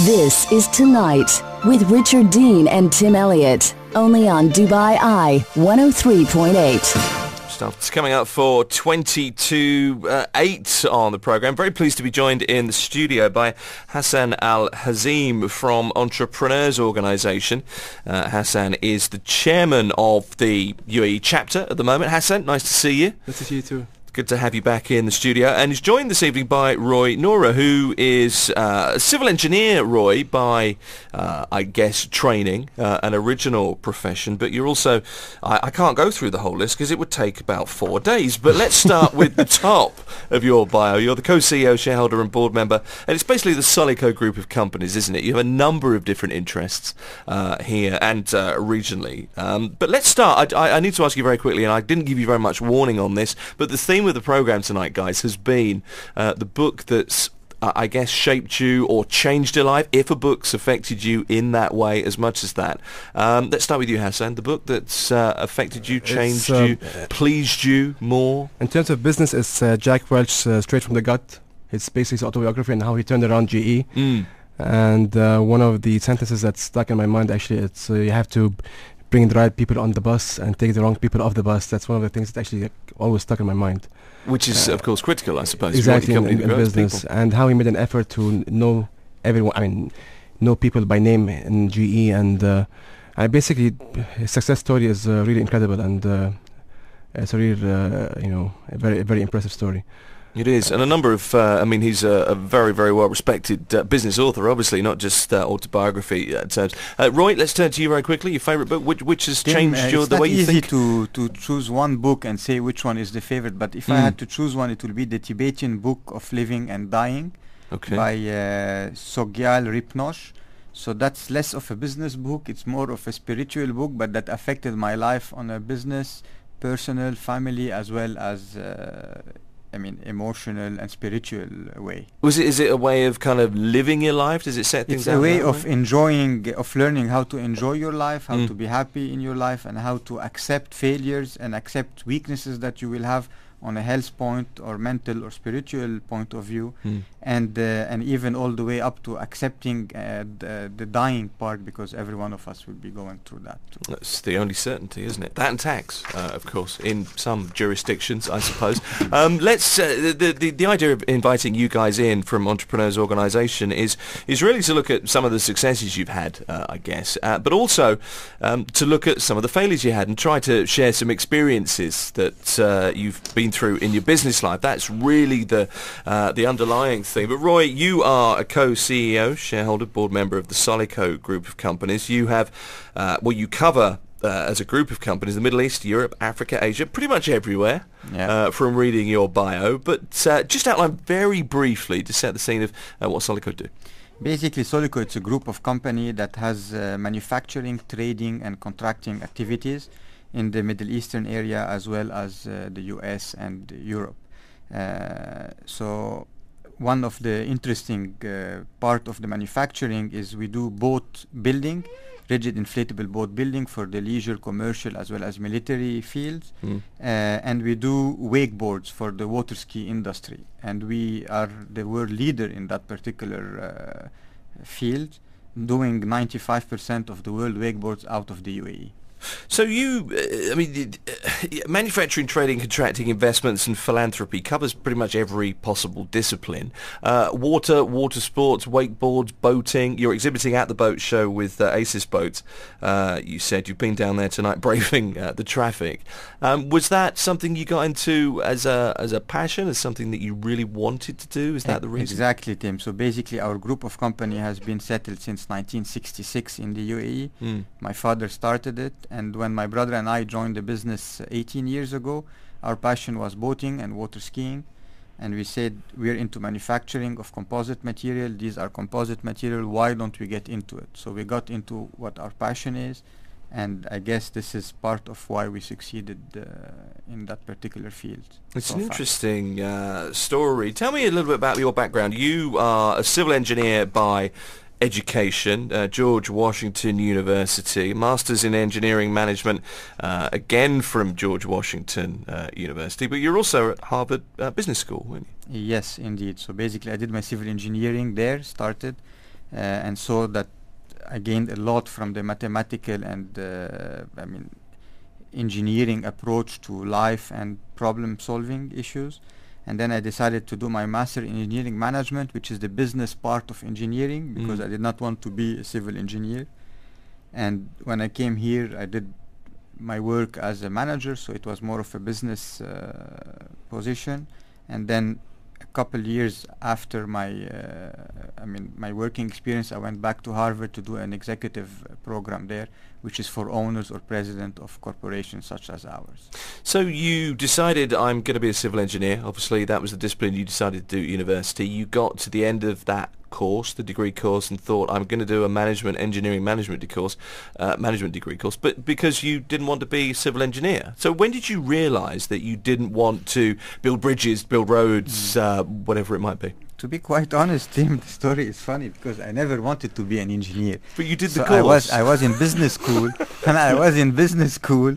This is Tonight with Richard Dean and Tim Elliott, only on Dubai Eye 103.8. Stuff's coming up for 20 to 8 on the programme. Very pleased to be joined in the studio by Hassan Hazeem from Entrepreneurs Organisation. Hassan is the chairman of the UAE chapter at the moment. Hassan, nice to see you. Nice to see you too. Good to have you back in the studio. And he's joined this evening by Nouhra, who is a civil engineer, by, I guess, training, an original profession. But you're also, I can't go through the whole list because it would take about 4 days. But let's start with the top of your bio. You're the co-CEO, shareholder and board member. And it's basically the Solico group of companies, isn't it? You have a number of different interests here and regionally. But let's start. I need to ask you very quickly, and I didn't give you very much warning on this, but the theme of the program tonight, guys, has been the book that's I guess shaped you or changed your life, if a book's affected you in that way as much as that. Let's start with you, Hassan. The book that's affected you, changed you, pleased you more. In terms of business, it's Jack Welch, Straight from the Gut. It's basically his autobiography and how he turned around GE. And one of the sentences that's stuck in my mind, actually, it's you have to bring the right people on the bus and take the wrong people off the bus. That's one of the things that actually always stuck in my mind. Which is, of course, critical, I suppose. Exactly, in business. People. And how he made an effort to know everyone, know people by name in GE. And basically, his success story is really incredible. And it's a really, a very, very impressive story. It is, and a number of, he's a very, very well-respected business author, obviously, not just autobiography terms. Roy, let's turn to you very quickly. Your favourite book, which has changed the way you think? It's not easy to choose one book and say which one is the favourite, but if I had to choose one, it would be the Tibetan Book of Living and Dying by Sogyal Rinpoche. So that's less of a business book, it's more of a spiritual book, but that affected my life on a business, personal, family, as well as emotional and spiritual way. Is it a way of kind of living your life? Does it set things out? It's a way of enjoying, of learning how to enjoy your life, how to be happy in your life, and how to accept failures and accept weaknesses that you will have on a health point or mental or spiritual point of view, and even all the way up to accepting the dying part, because every one of us will be going through that too. That's the only certainty, isn't it? That and tax, of course, in some jurisdictions, I suppose. Let's the idea of inviting you guys in from Entrepreneurs Organisation is really to look at some of the successes you've had, I guess, but also to look at some of the failures you had and try to share some experiences that you've been through in your business life. That's really the underlying thing. But Roy, you are a co-CEO, shareholder, board member of the Solico group of companies. You have, you cover as a group of companies the Middle East, Europe, Africa, Asia, pretty much everywhere. From reading your bio. But just outline very briefly to set the scene of what Solico do. Basically, Solico, it's a group of company that has manufacturing, trading, and contracting activities in the Middle Eastern area, as well as the US and Europe. So one of the interesting part of the manufacturing is we do boat building, rigid inflatable boat building for the leisure, commercial, as well as military fields. And we do wakeboards for the water ski industry. And we are the world leader in that particular field, doing 95% of the world wakeboards out of the UAE. So manufacturing, trading, contracting, investments and philanthropy covers pretty much every possible discipline. Water sports, wakeboards, boating. You're exhibiting at the boat show with ACES Boats. You said you've been down there tonight braving the traffic. Was that something you got into as a passion, as something that you really wanted to do? Is that the reason? Exactly, Tim. So basically our group of company has been settled since 1966 in the UAE. My father started it. And when my brother and I joined the business 18 years ago, our passion was boating and water skiing. And we said, we're into manufacturing of composite material. These are composite material. Why don't we get into it? So we got into what our passion is. And I guess this is part of why we succeeded in that particular field. It's an interesting story. Tell me a little bit about your background. You are a civil engineer by education, George Washington University, Masters in Engineering Management, again from George Washington University, but you're also at Harvard Business School, weren't you? Yes, indeed. So basically I did my civil engineering there, started, and so that I gained a lot from the mathematical and engineering approach to life and problem solving issues. And then I decided to do my master in engineering management, which is the business part of engineering, because I did not want to be a civil engineer. And when I came here, I did my work as a manager, so it was more of a business position. And then a couple years after my working experience, I went back to Harvard to do an executive program there, which is for owners or president of corporations such as ours. So you decided, I'm going to be a civil engineer. Obviously, that was the discipline you decided to do at university. You got to the end of that course, the degree course, and thought, I'm going to do a engineering management degree course, but because you didn't want to be a civil engineer. So when did you realise that you didn't want to build bridges, build roads, whatever it might be? To be quite honest, Tim, the story is funny because I never wanted to be an engineer. But you did the course. I was in business school, and I was in business school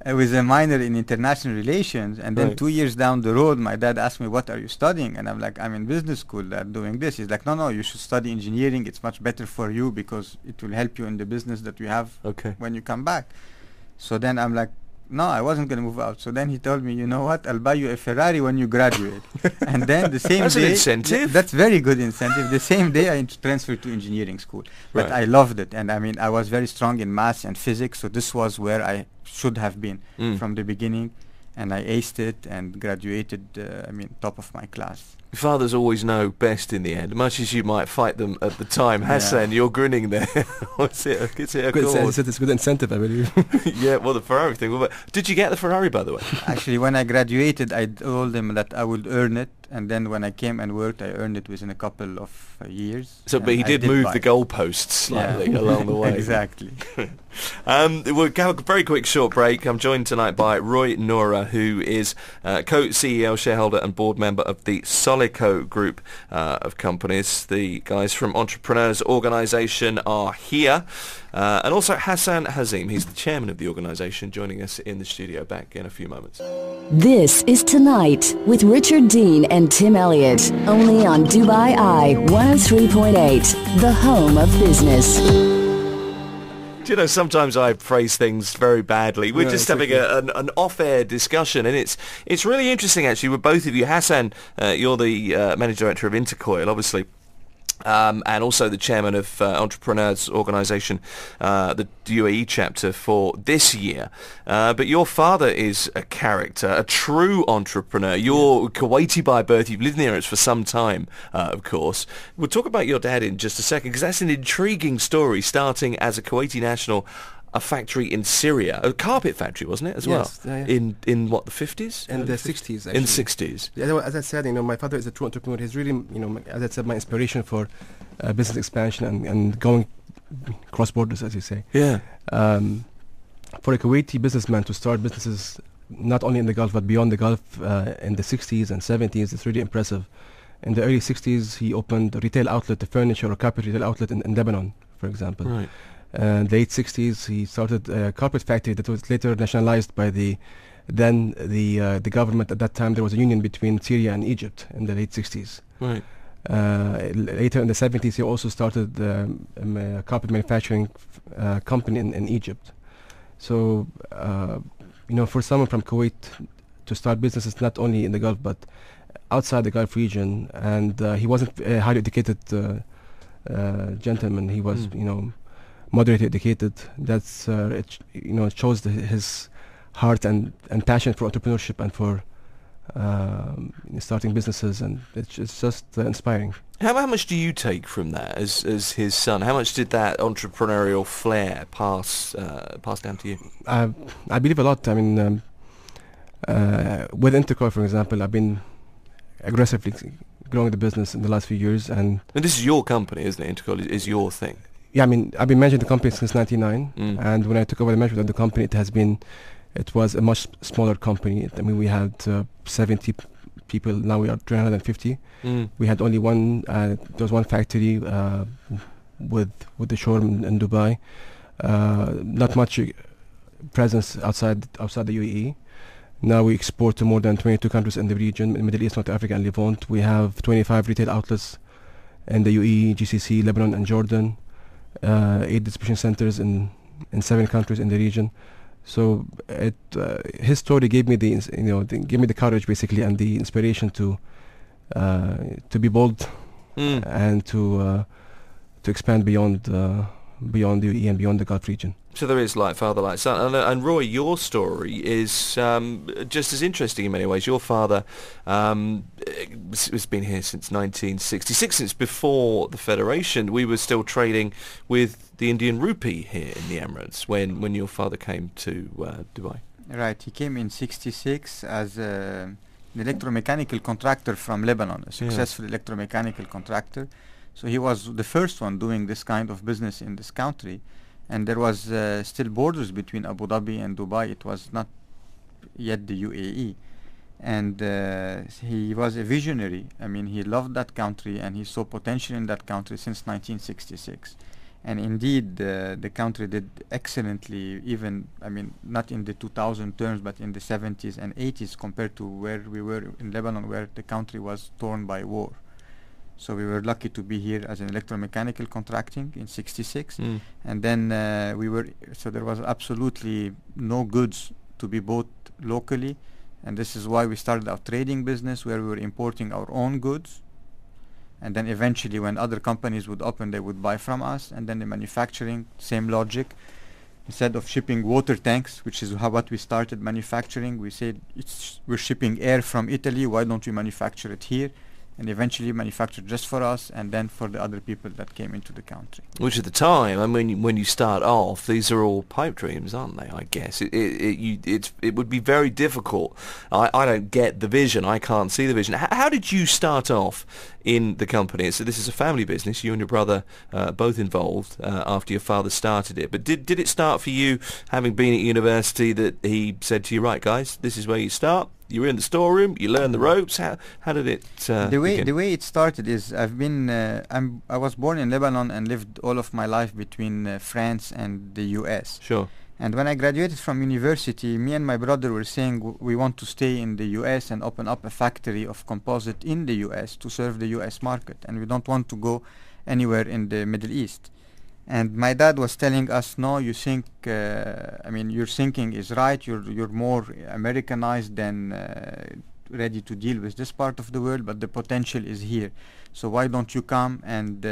with a minor in international relations. And then 2 years down the road, my dad asked me, "What are you studying?" And I'm like, "I'm in business school, Dad, doing this." He's like, "No, you should study engineering. It's much better for you because it will help you in the business that you have when you come back." So then I'm like, no, I wasn't going to move out. So then he told me, "You know what? I'll buy you a Ferrari when you graduate." And then the same that's day... That's an incentive. That's very good incentive. The same day I transferred to engineering school. But I loved it. And I was very strong in maths and physics. So this was where I should have been from the beginning. And I aced it and graduated, top of my class. Fathers always know best in the end, much as you might fight them at the time. Hassan, you're grinning there. It's a good incentive, I believe. Yeah, well, the Ferrari thing. Did you get the Ferrari, by the way? Actually, when I graduated, I told them that I would earn it. And then when I came and worked, I earned it within a couple of years. So, but he did move the goalposts slightly along the way. Exactly. We'll have a very quick short break. I'm joined tonight by Roy Nouhra, who is co-CEO, shareholder and board member of the Solico group of companies. The guys from Entrepreneurs Organisation are here. And also Hassan Hazeem, he's the chairman of the organisation, joining us in the studio. Back in a few moments. This is Tonight with Richard Dean and Tim Elliott, only on Dubai Eye 103.8, the home of business. Do you know, sometimes I phrase things very badly. We're just having an off-air discussion, and it's really interesting, actually, with both of you. Hassan, you're the managing director of Intercoil, obviously. And also the chairman of Entrepreneurs Organisation, the UAE chapter for this year. But your father is a character, a true entrepreneur. You're Kuwaiti by birth. You've lived in the Emirates for some time, of course. We'll talk about your dad in just a second, because that's an intriguing story, starting as a Kuwaiti national, a factory in Syria, a carpet factory, wasn't it, as well? In what, the 50s? In the 60s, actually. In the 60s. Yeah, as I said, my father is a true entrepreneur. He's really, as I said, my inspiration for business expansion and going cross borders, as you say. Yeah. For a Kuwaiti businessman to start businesses not only in the Gulf but beyond the Gulf in the 60s and 70s, it's really impressive. In the early 60s, he opened a retail outlet, a furniture or carpet retail outlet in Lebanon, for example. Right. In the late 60s, he started a carpet factory that was later nationalized by the government. At that time, there was a union between Syria and Egypt in the late 60s. Right. Later in the 70s, he also started a carpet manufacturing company in Egypt. So, for someone from Kuwait to start businesses not only in the Gulf but outside the Gulf region, and he wasn't a highly educated gentleman. He was, moderately educated. That's it shows his heart and passion for entrepreneurship and for starting businesses, and it's just inspiring. How much do you take from that as his son? How much did that entrepreneurial flair pass down to you? I believe a lot. I mean, with Intercoil, for example, I've been aggressively growing the business in the last few years, and this is your company, isn't it? Intercoil is your thing. Yeah, I mean, I've been managing the company since '99, and when I took over the management of the company, it was a much smaller company. I mean, we had 70 people. Now we are 350. We had only there was one factory with the showroom in Dubai. Not much presence outside the UAE. Now we export to more than 22 countries in the region, in Middle East, North Africa, and Levant. We have 25 retail outlets in the UAE, GCC, Lebanon, and Jordan. 8 distribution centers in 7 countries in the region. So his story gave me gave me the courage basically and the inspiration to be bold and to expand beyond the UAE and beyond the Gulf region. So there is like father, like son. And Roy, your story is just as interesting in many ways. Your father has been here since 1966, since before the Federation. We were still trading with the Indian rupee here in the Emirates when your father came to Dubai. Right, he came in 66 as an electromechanical contractor from Lebanon, a successful electromechanical contractor. So he was the first one doing this kind of business in this country. And there was still borders between Abu Dhabi and Dubai. It was not yet the UAE. And he was a visionary. I mean, he loved that country and he saw potential in that country since 1966. And indeed, the country did excellently, even, I mean, not in the 2000 terms, but in the 70s and 80s compared to where we were in Lebanon, where the country was torn by war. So we were lucky to be here as an electromechanical contracting in 66. And then so there was absolutely no goods to be bought locally. And this is why we started our trading business, where we were importing our own goods. And then eventually when other companies would open, they would buy from us. And then the manufacturing, same logic. Instead of shipping water tanks, which is what we started manufacturing, we said we're shipping air from Italy, why don't we manufacture it here? And eventually manufactured just for us and then for the other people that came into the country. Which at the time, I mean, when you start off, these are all pipe dreams, aren't they, I guess? It would be very difficult. I don't get the vision. I can't see the vision. How did you start off in the company? So this is a family business. You and your brother both involved after your father started it. But did it start for you, having been at university, that he said to you, right, guys, this is where you start? You're in the storeroom. You learn the ropes. How did it? The way it started is I was born in Lebanon and lived all of my life between France and the U.S. Sure. And when I graduated from university, me and my brother were saying we want to stay in the U.S. and open up a factory of composite in the U.S. to serve the U.S. market, and we don't want to go anywhere in the Middle East. And my dad was telling us, no, you think, your thinking is right. You're more Americanized than ready to deal with this part of the world, but the potential is here. So why don't you come and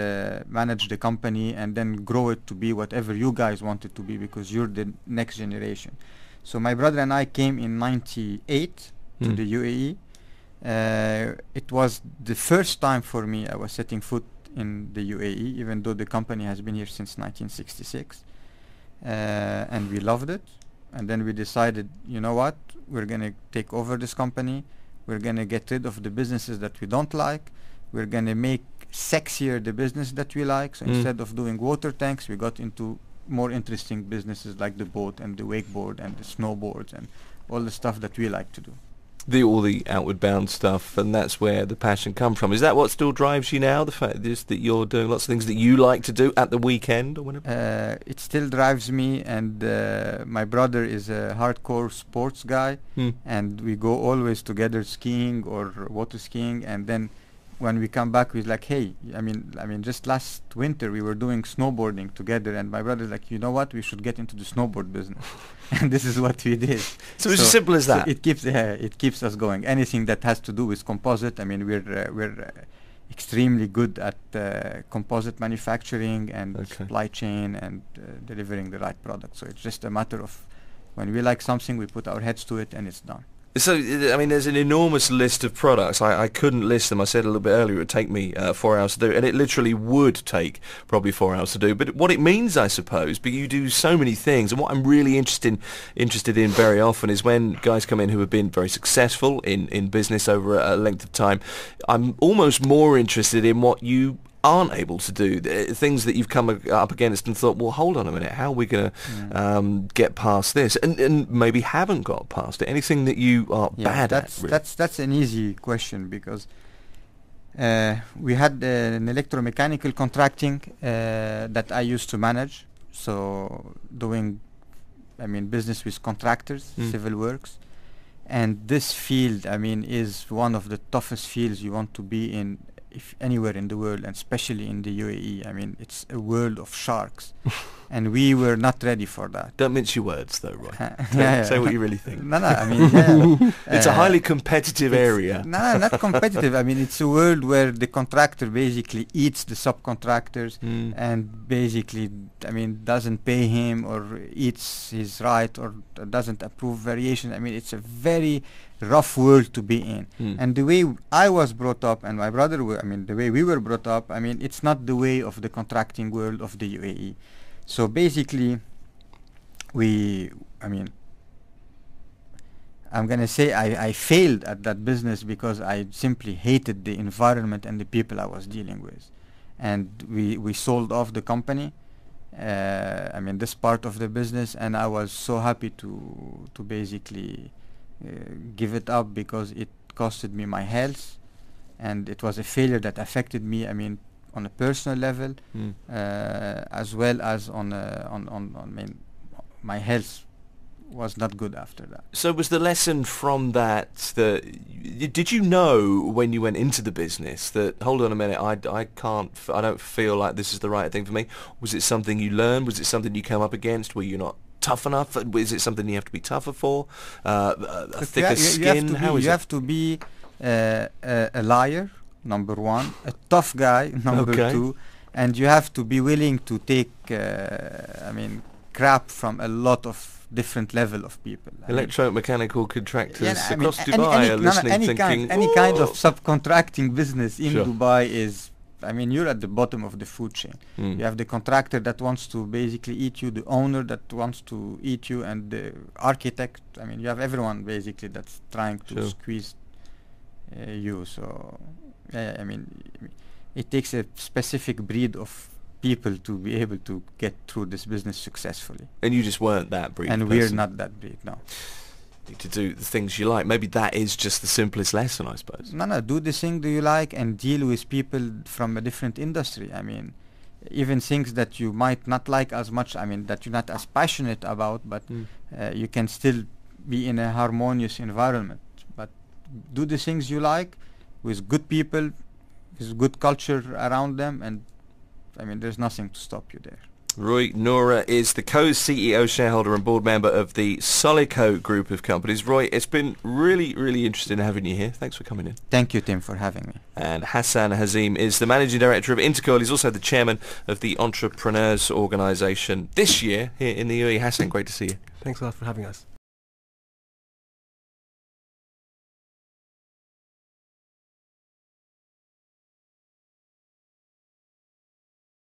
manage the company and then grow it to be whatever you guys want it to be, because you're the next generation. So my brother and I came in 98 to the UAE. It was the first time for me I was setting foot in the UAE, even though the company has been here since 1966, and we loved it. And then we decided, you know what, we're going to take over this company. We're going to get rid of the businesses that we don't like. We're going to make sexier the business that we like. So instead of doing water tanks, we got into more interesting businesses like the boat and the wakeboard and the snowboards and all the stuff that we like to do. All the outward bound stuff, and that's where the passion comes from. Is that what still drives you now? The fact just that you're doing lots of things that you like to do at the weekend or whenever? It still drives me, and my brother is a hardcore sports guy, and we go always together skiing or water skiing. And then when we come back, we're like, hey, I mean, just last winter we were doing snowboarding together, and my brother's like, you know what, we should get into the snowboard business. And this is what we did. So it's as simple as that. So it keeps us going. Anything that has to do with composite, I mean, we're extremely good at composite manufacturing and supply chain and delivering the right product. So it's just a matter of when we like something, we put our heads to it, and it's done. So, I mean, there's an enormous list of products. I couldn't list them. I said a little bit earlier it would take me 4 hours to do, and it literally would take probably 4 hours to do. But what it means, I suppose, but you do so many things, and what I'm really interested in very often is when guys come in who have been very successful in business over a length of time. I'm almost more interested in what you aren't able to do, things that you've come up against and thought, well, hold on a minute, how are we going to get past this, and maybe haven't got past it? Anything that you are bad at? Really? That's an easy question, because we had an electromechanical contracting that I used to manage, so doing business with contractors, civil works, and this field is one of the toughest fields you want to be in if anywhere in the world, and especially in the UAE, I mean, it's a world of sharks, and we were not ready for that. Don't mince your words, though, Roy. Yeah. Say what you really think. No, I mean, yeah. It's a highly competitive area. No, not competitive. I mean, it's a world where the contractor basically eats the subcontractors and basically, I mean, doesn't pay him or eats his right or doesn't approve variation. I mean, it's a very rough world to be in. And the way I was brought up and my brother, the way we were brought up, I mean, it's not the way of the contracting world of the UAE. So basically, I'm gonna say I failed at that business because I simply hated the environment and the people I was dealing with, and we sold off the company. This part of the business, and I was so happy to basically give it up because it costed me my health, and it was a failure that affected me. I mean, on a personal level, as well as on my health was not good after that. So was the lesson from that did you know when you went into the business that, hold on a minute, I don't feel like this is the right thing for me? Was it something you learned? Was it something you came up against? Were you not tough enough? Is it something you have to be tougher for? A thicker skin? You have to be a liar, number one, a tough guy, number two, and you have to be willing to take crap from a lot of different level of people. Electromechanical contractors across Dubai are listening, thinking, any kind of subcontracting business in Dubai is, you're at the bottom of the food chain. You have the contractor that wants to basically eat you, the owner that wants to eat you, and the architect. You have everyone basically that's trying to squeeze you. So, it takes a specific breed of people to be able to get through this business successfully. And you just weren't that breed. And we're not that breed, no. You need to do the things you like. Maybe that is just the simplest lesson, I suppose. No, do the thing do you like and deal with people from a different industry. Even things that you might not like as much, that you're not as passionate about, but you can still be in a harmonious environment. But do the things you like with good people, with good culture around them, and there's nothing to stop you there. Roy Nouhra is the co-CEO, shareholder and board member of the Solico group of companies. Roy, it's been really, really interesting having you here. Thanks for coming in. Thank you, Tim, for having me. And Hassan Hazeem is the managing director of Intercoil. He's also the chairman of the Entrepreneurs Organisation this year here in the UAE. Hassan, great to see you. Thanks a lot for having us.